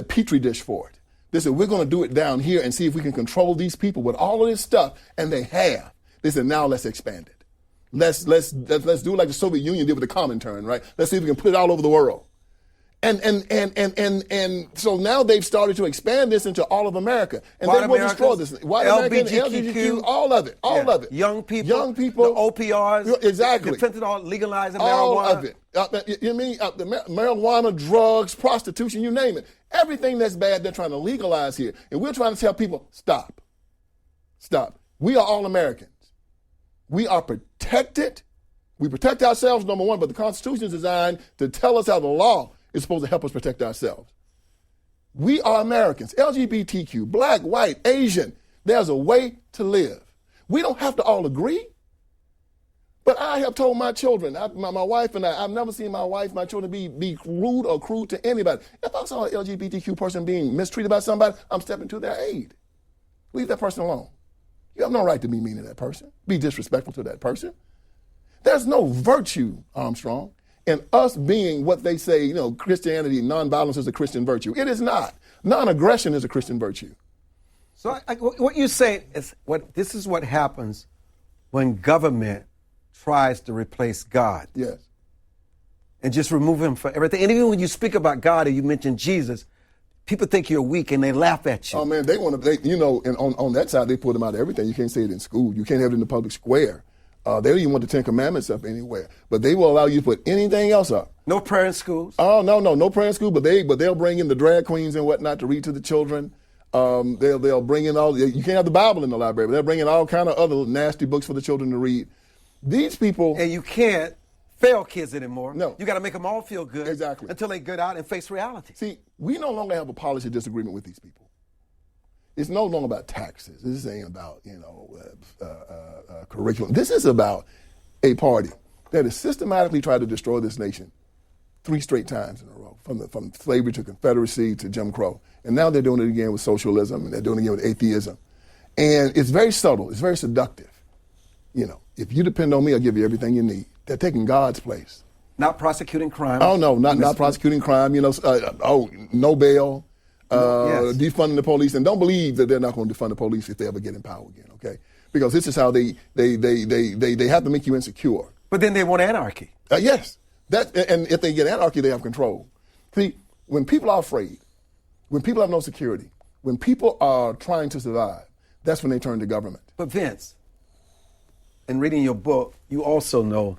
petri dish for it. They said, we're going to do it down here and see if we can control these people with all of this stuff, and they have. They said, now let's expand it. Let's do it like the Soviet Union did with the Comintern, right? Let's see if we can put it all over the world. And so now they've started to expand this into all of America. And they will destroy this. White American, LGBTQ, all of it. Young people. The OPRs. Exactly. The fentanyl, legalizing all marijuana. of it. The marijuana, drugs, prostitution, you name it. Everything that's bad, they're trying to legalize here. And we're trying to tell people, stop. Stop. We are all Americans. We are protected. We protect ourselves, number one, but the Constitution is designed to tell us how the law is supposed to help us protect ourselves. We are Americans, LGBTQ, black, white, Asian. There's a way to live. We don't have to all agree. But I have told my children, my wife and I've never seen my children be rude or crude to anybody. If I saw an LGBTQ person being mistreated by somebody, I'm stepping to their aid. Leave that person alone. You have no right to be mean to that person, be disrespectful to that person. There's no virtue, Armstrong, in us being what they say, Christianity, nonviolence is a Christian virtue. It is not. Non-aggression is a Christian virtue. So what you're saying is this is what happens when government tries to replace God. Yes. And just remove him from everything. And even when you speak about God or you mention Jesus, people think you're weak and they laugh at you. Oh, man, they want to, and on that side, they put them out of everything. You can't say it in school. You can't have it in the public square. They don't even want the Ten Commandments up anywhere. But they will allow you to put anything else up. No prayer in schools? Oh, no prayer in school. But they'll bring in the drag queens and whatnot to read to the children. They'll bring in you can't have the Bible in the library, but they'll bring in all kind of other nasty books for the children to read. These people... And you can't fail kids anymore. No. You got to make them all feel good. Exactly. Until they get out and face reality. See, we no longer have a policy disagreement with these people. It's no longer about taxes. This ain't about, curriculum. This is about a party that has systematically tried to destroy this nation 3 straight times in a row, from slavery to Confederacy to Jim Crow. And now they're doing it again with socialism, and they're doing it again with atheism. And it's very subtle. It's very seductive. If you depend on me, I'll give you everything you need. They're taking God's place. Not prosecuting crime. Oh, no, not prosecuting crime. No bail. Yes. Defunding the police, and don't believe that they're not going to defund the police if they ever get in power again, okay? Because this is how they have to make you insecure. But then they want anarchy. Yes, and if they get anarchy, they have control. See, when people are afraid, when people have no security, when people are trying to survive, that's when they turn to government. But Vince, in reading your book, you also know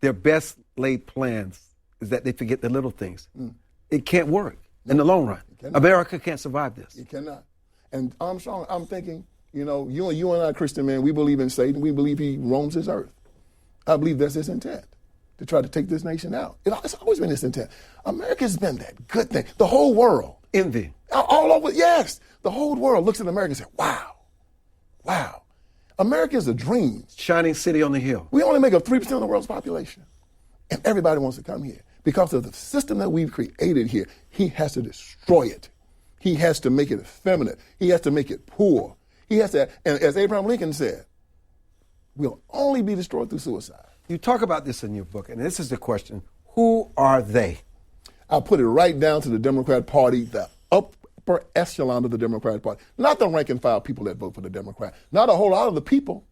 their best laid plans is that they forget the little things. It can't work in the long run. America can't survive this. It cannot. And Armstrong, I'm thinking, you and I, Christian man, we believe in Satan. We believe he roams this earth. I believe that's his intent, to try to take this nation out. It's always been his intent. America's been that good thing. The whole world. Envy. All over, yes. The whole world looks at America and says, wow. America is a dream. Shining city on the hill. We only make up 3% of the world's population. And everybody wants to come here. Because of the system that we've created here, he has to destroy it. He has to make it effeminate. He has to make it poor. He has to, and as Abraham Lincoln said, we'll only be destroyed through suicide. You talk about this in your book, and this is the question: who are they? I put it right down to the Democrat Party, the upper echelon of the Democrat Party, not the rank and file people that vote for the Democrat, not a whole lot of the people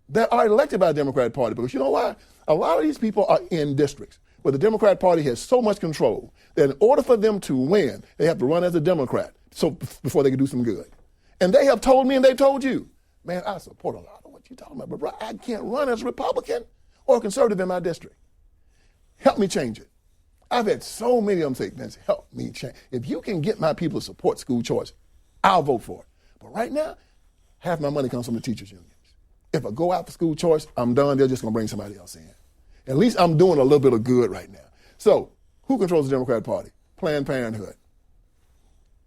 that are elected by the Democrat Party. Because you know why? A lot of these people are in districts where the Democrat Party has so much control that in order for them to win, they have to run as a Democrat before they can do some good. And they have told me and they told you, man, I support a lot of what you're talking about, but bro, I can't run as a Republican or a conservative in my district. Help me change it. I've had so many of them say, Vince, help me change. If you can get my people to support school choice, I'll vote for it. But right now, half my money comes from the teachers' unions. If I go out for school choice, I'm done. They're just going to bring somebody else in. At least I'm doing a little bit of good right now. So, who controls the Democratic Party? Planned Parenthood.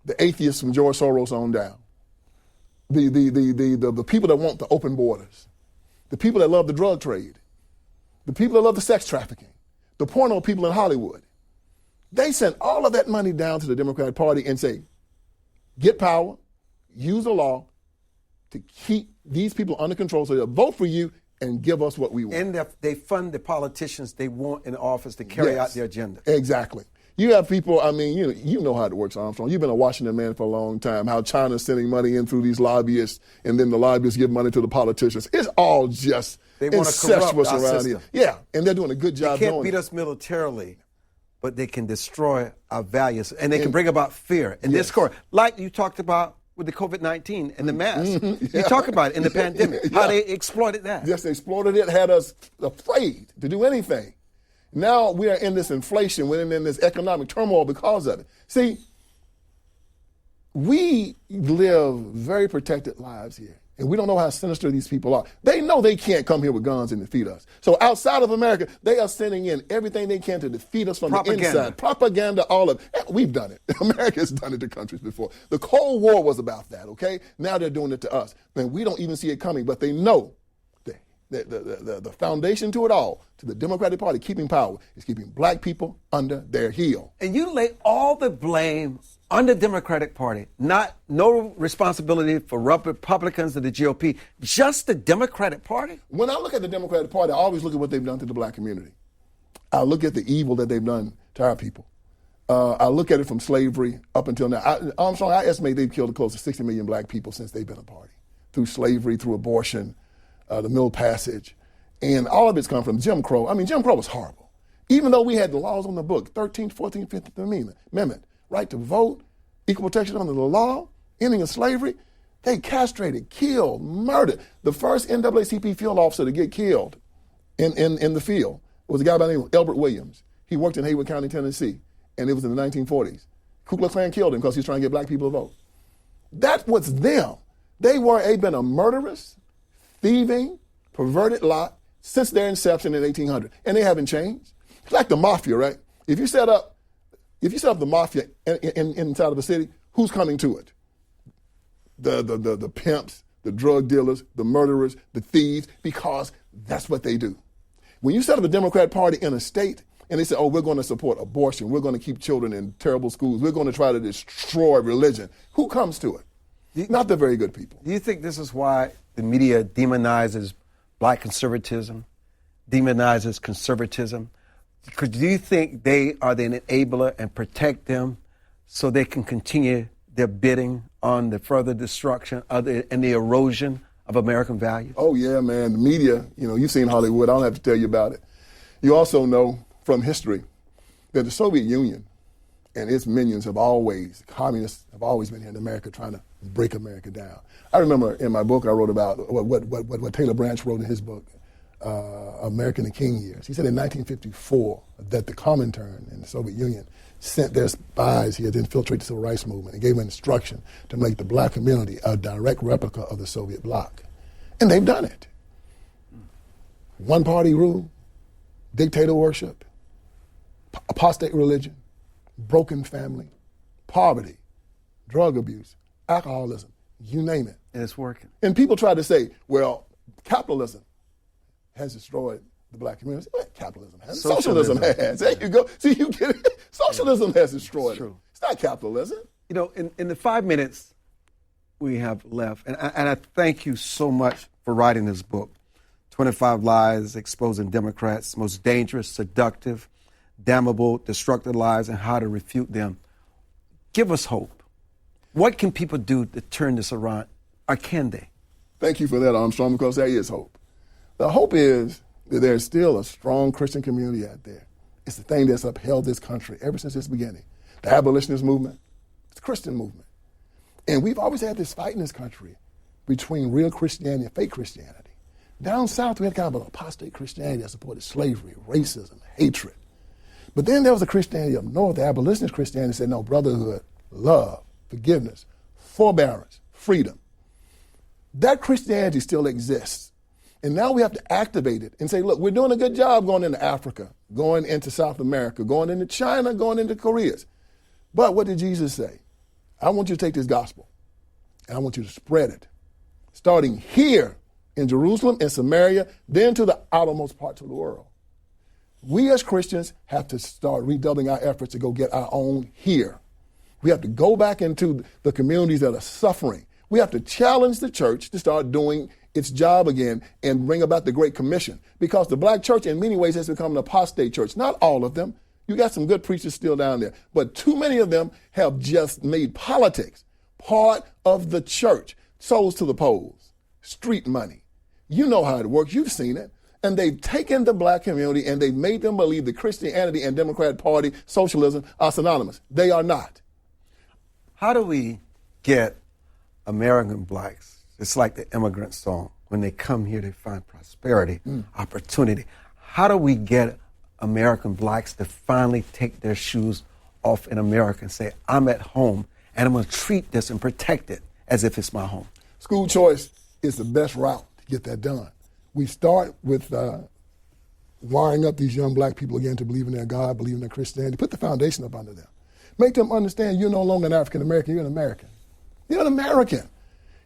The atheists from George Soros on down. The people that want the open borders. The people that love the drug trade. The people that love the sex trafficking. The porno people in Hollywood. They send all of that money down to the Democratic Party and say, get power, use the law to keep these people under control so they'll vote for you and give us what we want. And they fund the politicians they want in office to carry out their agenda. Exactly. You have people, I mean, you know how it works, Armstrong. You've been a Washington man for a long time, how China's sending money in through these lobbyists, and then the lobbyists give money to the politicians. It's all just incestuous around here. Yeah, and they're doing a good job doing it. They can't beat us militarily, but they can destroy our values, and they can bring about fear and discord. Like you talked about with the COVID-19 and the mask. You talk about it in the pandemic, how they exploited that. Yes, they exploited it, had us afraid to do anything. Now we are in this inflation, we're in this economic turmoil because of it. See, we live very protected lives here, and we don't know how sinister these people are. They know they can't come here with guns and defeat us. So outside of America, they are sending in everything they can to defeat us from the inside. Propaganda, all of it. We've done it. America's done it to countries before. The Cold War was about that, okay? Now they're doing it to us. And we don't even see it coming, but they know the foundation to it all, to the Democratic Party keeping power, is keeping black people under their heel. And you lay all the blame on the Democratic Party, no responsibility for Republicans or the GOP, just the Democratic Party? When I look at the Democratic Party, I always look at what they've done to the black community. I look at the evil that they've done to our people. I look at it from slavery up until now. Armstrong, I estimate they've killed close to 60 million black people since they've been a party, through slavery, through abortion, the Middle Passage, and all of it's come from Jim Crow. I mean, Jim Crow was horrible. Even though we had the laws on the book, 13th, 14th, 15th Amendment, right to vote, equal protection under the law, ending of slavery, they castrated, killed, murdered. The first NAACP field officer to get killed in the field was a guy by the name of Elbert Williams. He worked in Haywood County, Tennessee, and it was in the 1940s. Ku Klux Klan killed him because he was trying to get black people to vote. That was them. They've been a murderous, thieving, perverted lot since their inception in 1800, and they haven't changed. It's like the Mafia, right? If you set up the Mafia inside of a city, who's coming to it? The pimps, the drug dealers, the murderers, the thieves, because that's what they do. When you set up a Democrat Party in a state and they say, oh, we're going to support abortion, we're going to keep children in terrible schools, we're going to try to destroy religion, who comes to it? Not the very good people. Do you think this is why the media demonizes black conservatism, demonizes conservatism? Do you think they are the enabler and protect them so they can continue their bidding on the further destruction and the erosion of American values? Oh, yeah, man. The media, you've seen Hollywood. I don't have to tell you about it. You also know from history that the Soviet Union and its minions communists have always been here in America trying to break America down. I remember in my book I wrote about what Taylor Branch wrote in his book, American and King Years. He said in 1954 that the Comintern in the Soviet Union sent their spies here to infiltrate the civil rights movement and gave them instruction to make the black community a direct replica of the Soviet bloc. And they've done it. One-party rule, dictator worship, apostate religion, broken family, poverty, drug abuse, alcoholism, you name it. And it's working. And people try to say, well, capitalism has destroyed the black community. Well, capitalism has. Socialism has. There you go. See, you get it. Socialism has destroyed it. It's not capitalism. In the 5 minutes we have left, and I thank you so much for writing this book, 25 Lies Exposing Democrats' Most Dangerous, Seductive, Damnable, Destructive Lies, and How to Refute Them. Give us hope. What can people do to turn this around, or can they? Thank you for that, Armstrong, because there is hope. The hope is that there's still a strong Christian community out there. It's the thing that's upheld this country ever since its beginning. The abolitionist movement, it's a Christian movement. And we've always had this fight in this country between real Christianity and fake Christianity. Down south, we had kind of an apostate Christianity that supported slavery, racism, hatred. But then there was a Christianity up north, the abolitionist Christianity said, no, brotherhood, love, forgiveness, forbearance, freedom. That Christianity still exists. And now we have to activate it and say, look, we're doing a good job going into Africa, going into South America, going into China, going into Korea. But what did Jesus say? I want you to take this gospel and I want you to spread it, starting here in Jerusalem and Samaria, then to the outermost parts of the world. We as Christians have to start redoubling our efforts to go get our own here. We have to go back into the communities that are suffering. We have to challenge the church to start doing its job again and bring about the Great Commission. Because the black church in many ways has become an apostate church. Not all of them. You got some good preachers still down there. But too many of them have just made politics part of the church. Souls to the polls, street money. You know how it works. You've seen it. And they've taken the black community and they've made them believe that Christianity and Democrat Party, socialism are synonymous. They are not. How do we get American blacks, it's like the immigrant song, when they come here they find prosperity, opportunity. How do we get American blacks to finally take their shoes off in America and say, I'm at home and I'm going to treat this and protect it as if it's my home? School choice is the best route to get that done. We start with wiring up these young black people again to believe in their God, believe in their Christianity, put the foundation up under them. Make them understand you're no longer an African American, you're an American. You're an American.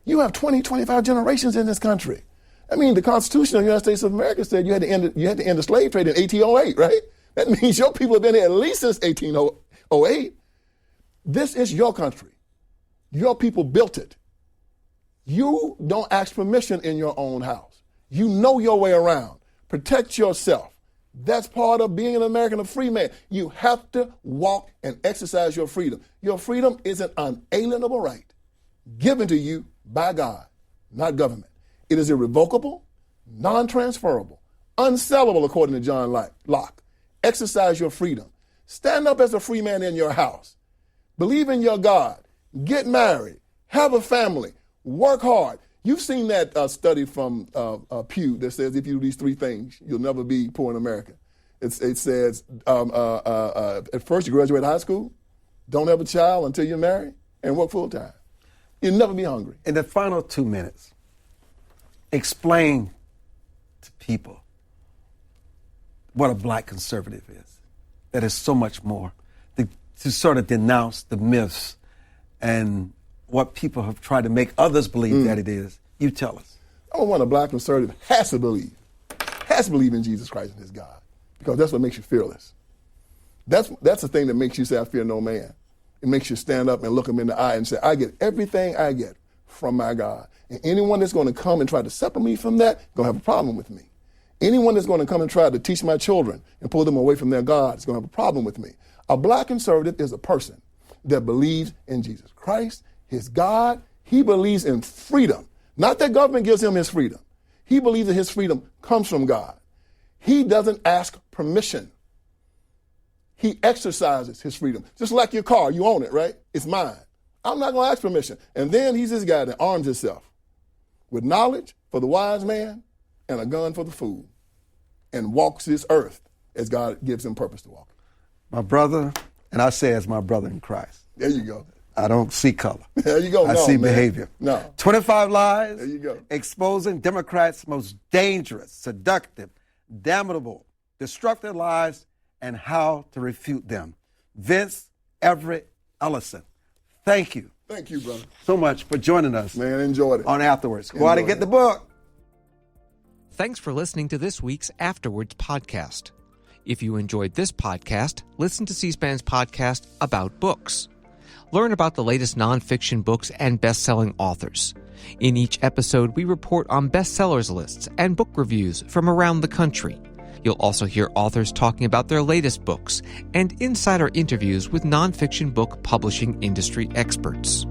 You have 20, 25 generations in this country. I mean, the Constitution of the United States of America said you had to end the slave trade in 1808, right? That means your people have been here at least since 1808. This is your country. Your people built it. You don't ask permission in your own house. You know your way around. Protect yourself. That's part of being an American, a free man. You have to walk and exercise your freedom. Your freedom is an unalienable right given to you by God, not government. It is irrevocable, non-transferable, unsellable, according to John Locke. Exercise your freedom. Stand up as a free man in your house. Believe in your God. Get married. Have a family. Work hard. You've seen that study from Pew that says if you do these three things, you'll never be poor in America. It says at first you graduate high school, don't have a child until you're married, and work full time. You'll never be hungry. In the final 2 minutes, explain to people what a black conservative is. That is so much more. To sort of denounce the myths and what people have tried to make others believe that it is. You tell us. I want a black conservative has to believe in Jesus Christ and his God, because that's what makes you fearless. That's the thing that makes you say, I fear no man. It makes you stand up and look him in the eye and say, I get everything I get from my God. And anyone that's going to come and try to separate me from that is going to have a problem with me. Anyone that's going to come and try to teach my children and pull them away from their God is going to have a problem with me. A black conservative is a person that believes in Jesus Christ, his God. He believes in freedom. Not that government gives him his freedom. He believes that his freedom comes from God. He doesn't ask permission. He exercises his freedom. Just like your car, you own it, right? It's mine. I'm not going to ask permission. And then he's this guy that arms himself with knowledge for the wise man and a gun for the fool and walks this earth as God gives him purpose to walk. My brother, and I say as my brother in Christ. There you go. I don't see color. There you go. I see behavior. No. 25 lies. There you go. Exposing Democrats' most dangerous, seductive, damnable, destructive lies and how to refute them. Vince Everett Ellison, thank you. Thank you, brother. So much for joining us. Man, enjoyed it. On Afterwards. Go out and get the book. Thanks for listening to this week's Afterwards podcast. If you enjoyed this podcast, listen to C-SPAN's podcast about books. Learn about the latest nonfiction books and best-selling authors. In each episode, we report on bestsellers lists and book reviews from around the country. You'll also hear authors talking about their latest books and insider interviews with nonfiction book publishing industry experts.